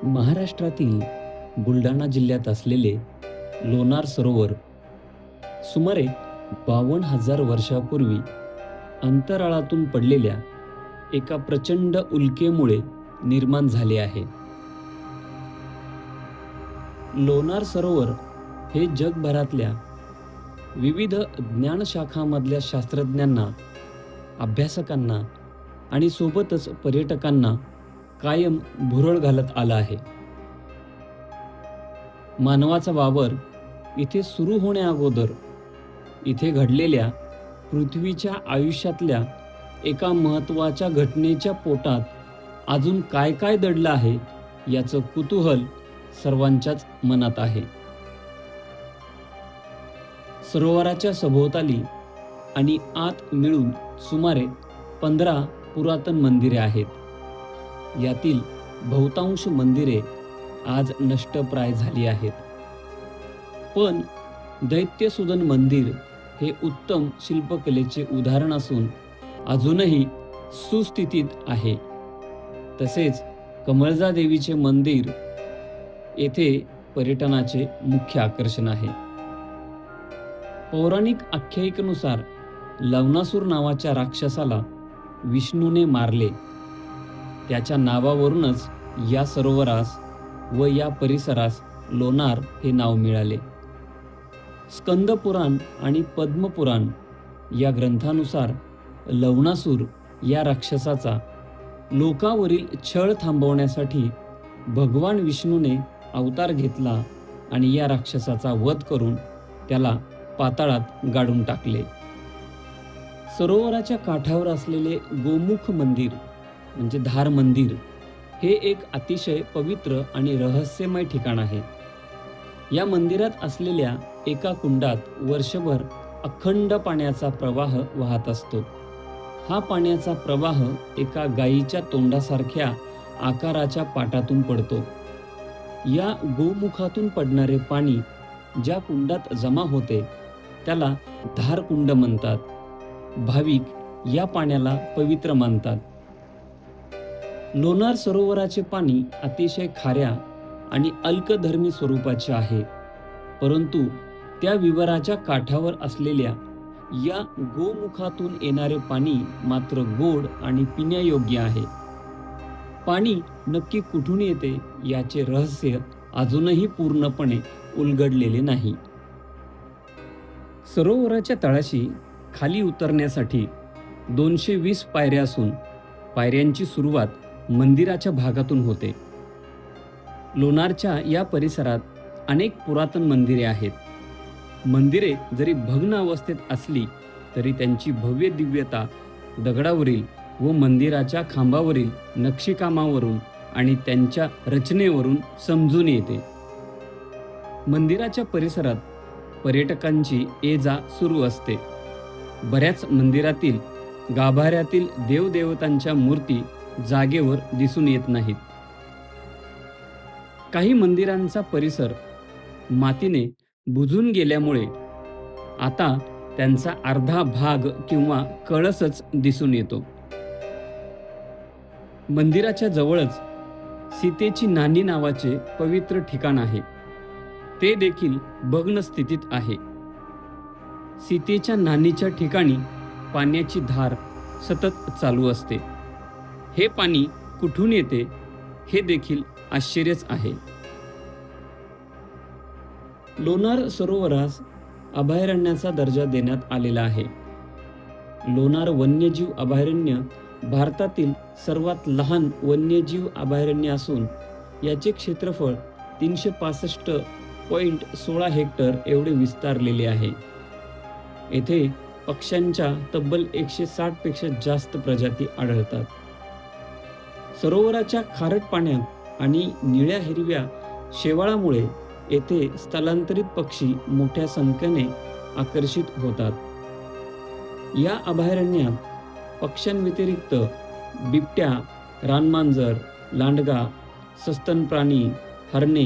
महाराष्ट्रातील बुलढाणा जिल्ह्यात असलेले लोणार सरोवर सुमारे 52,000 वर्षापूर्वी अंतराळातून पडलेल्या एका प्रचंड उल्केमुळे निर्माण झाले आहे. लोणार सरोवर हे जगभरातल्या विविध ज्ञानशाखांमधल्या शास्त्रज्ञांना, अभ्यासकांना आणि सोबतच पर्यटकांना कायम भुरळ घालत आलं आहे. मानवाचा वावर इथे सुरू होण्याअगोदर इथे घडलेल्या पृथ्वीच्या आयुष्यातल्या एका महत्त्वाच्या घटनेच्या पोटात अजून काय काय दडलं आहे याचं कुतूहल सर्वांच्याच मनात आहे. सरोवराच्या सभोवताली आणि आत मिळून सुमारे 15 पुरातन मंदिरे आहेत. यातील बहुतांश मंदिरे आज नष्टप्राय झाली आहेत. पण दैत्यसूदन मंदिर हे उत्तम शिल्पकलेचे उदाहरण असून अजूनही सुस्थितीत आहे. तसेच कमळजा देवीचे मंदिर येथे पर्यटनाचे मुख्य आकर्षण आहे. पौराणिक आख्यायिकेनुसार लवणासूर नावाच्या राक्षसाला विष्णूने मारले. त्याच्या नावावरूनच या सरोवरास व या परिसरास लोणार हे नाव मिळाले. स्कंदपुराण आणि पद्मपुराण या ग्रंथानुसार लवणासूर या राक्षसाचा लोकावरील छळ थांबवण्यासाठी भगवान विष्णूने अवतार घेतला आणि या राक्षसाचा वध करून त्याला पाताळात गाडून टाकले. सरोवराच्या काठावर असलेले गोमुख मंदिर म्हणजे धार मंदिर हे एक अतिशय पवित्र आणि रहस्यमय ठिकाण आहे. या मंदिरात असलेल्या एका कुंडात वर्षभर अखंड पाण्याचा प्रवाह वाहत असतो. हा पाण्याचा प्रवाह एका गायीच्या तोंडासारख्या आकाराच्या पाटातून पडतो. या गोमुखातून पडणारे पाणी ज्या कुंडात जमा होते त्याला धार कुंड म्हणतात. भाविक या पाण्याला पवित्र मानतात. लोणार सरोवराचे पाणी अतिशय खाऱ्या आणि अल्कधर्मी स्वरूपाचे आहे. परंतु त्या विवराच्या काठावर असलेल्या या गोमुखातून येणारे पाणी मात्र गोड आणि पिण्यायोग्य आहे. पाणी नक्की कुठून येते याचे रहस्य अजूनही पूर्णपणे उलगडलेले नाही. सरोवराच्या तळाशी खाली उतरण्यासाठी 220 पायऱ्या असून पायऱ्यांची सुरुवात मंदिराच्या भागातून होते. लोणारच्या या परिसरात अनेक पुरातन मंदिरे आहेत. मंदिरे जरी भग्न अवस्थेत असली तरी त्यांची भव्य दिव्यता दगडावरील व मंदिराच्या खांबावरील नक्षीकामावरून आणि त्यांच्या रचनेवरून समजून येते. मंदिराच्या परिसरात पर्यटकांची ये-जा सुरू असते. बऱ्याच मंदिरातील गाभाऱ्यातील देवदेवतांच्या मूर्ती जागेवर दिसून येत नाहीत. काही मंदिरांचा परिसर मातीने बुजून गेल्यामुळे आता त्यांचा अर्धा भाग किंवा कळसच दिसून येतो. मंदिराच्या जवळच सीतेची नानी नावाचे पवित्र ठिकाण आहे. ते देखील भग्न स्थितीत आहे. सीतेच्या नानीच्या ठिकाणी पाण्याची धार सतत चालू असते. हे पाणी कुठून येते हे देखील आश्चर्यच आहे. लोणार सरोवरास अभयारण्याचा दर्जा देण्यात आलेला आहे. लोणार वन्यजीव अभयारण्य भारतातील सर्वात लहान वन्यजीव अभयारण्य असून याचे क्षेत्रफळ 365.16 हेक्टर एवढे विस्तारलेले आहे. येथे पक्ष्यांच्या तब्बल 160 पेक्षा जास्त प्रजाती आढळतात. सरोवराच्या खारट पाण्यात आणि निळ्या हिरव्या शेवाळामुळे येथे स्थलांतरित पक्षी मोठ्या संख्येने आकर्षित होतात. या अभयारण्यात पक्ष्यांव्यतिरिक्त बिबट्या, रानमांजर, लांडगा, सस्तन प्राणी, हरणे,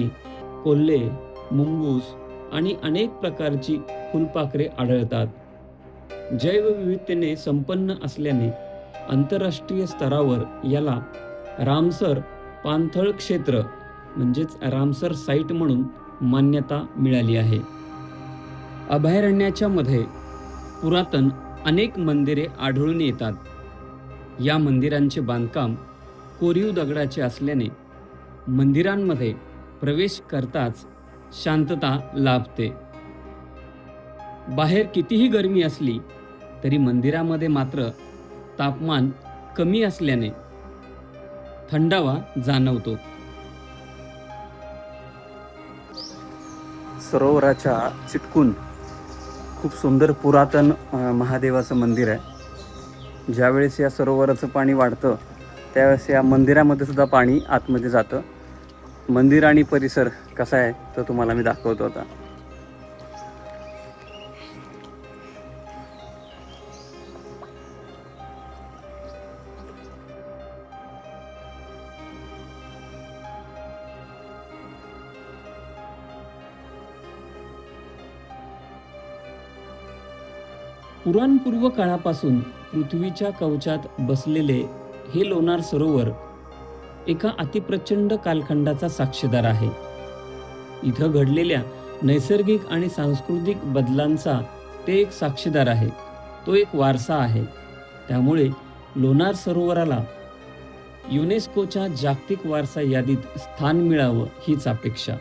कोल्हे, मुंगूस आणि अनेक प्रकारची फुलपाखरे आढळतात. जैवविविधतेने संपन्न असल्याने आंतरराष्ट्रीय स्तरावर याला रामसर पाणथळ क्षेत्र म्हणजेच रामसर साईट म्हणून मान्यता मिळाली आहे. अभयारण्याच्या मध्ये पुरातन अनेक मंदिरे आढळून येतात. या मंदिरांचे बांधकाम कोरीव दगडाचे असल्याने मंदिरांमध्ये प्रवेश करताच शांतता लाभते. बाहेर कितीही गरमी असली तरी मंदिरामध्ये मात्र तापमान कमी असल्याने थंडावा जाणवतो. सरोवराच्या चिटकून खूप सुंदर पुरातन महादेवाचं मंदिर आहे. ज्यावेळेस या सरोवराचं पाणी वाढतं त्यावेळेस या मंदिरामध्ये सुद्धा पाणी आतमध्ये जातं. मंदिर आणि परिसर कसा आहे तो तुम्हाला मी दाखवतो आता. पुराणपूर्व काळापासून पृथ्वीच्या कवचात बसलेले हे लोणार सरोवर एका अतिप्रचंड कालखंडाचा साक्षीदार आहे. इथं घडलेल्या नैसर्गिक आणि सांस्कृतिक बदलांचा ते एक साक्षीदार आहे. तो एक वारसा आहे. त्यामुळे लोणार सरोवराला युनेस्कोच्या जागतिक वारसा यादीत स्थान मिळावं हीच अपेक्षा.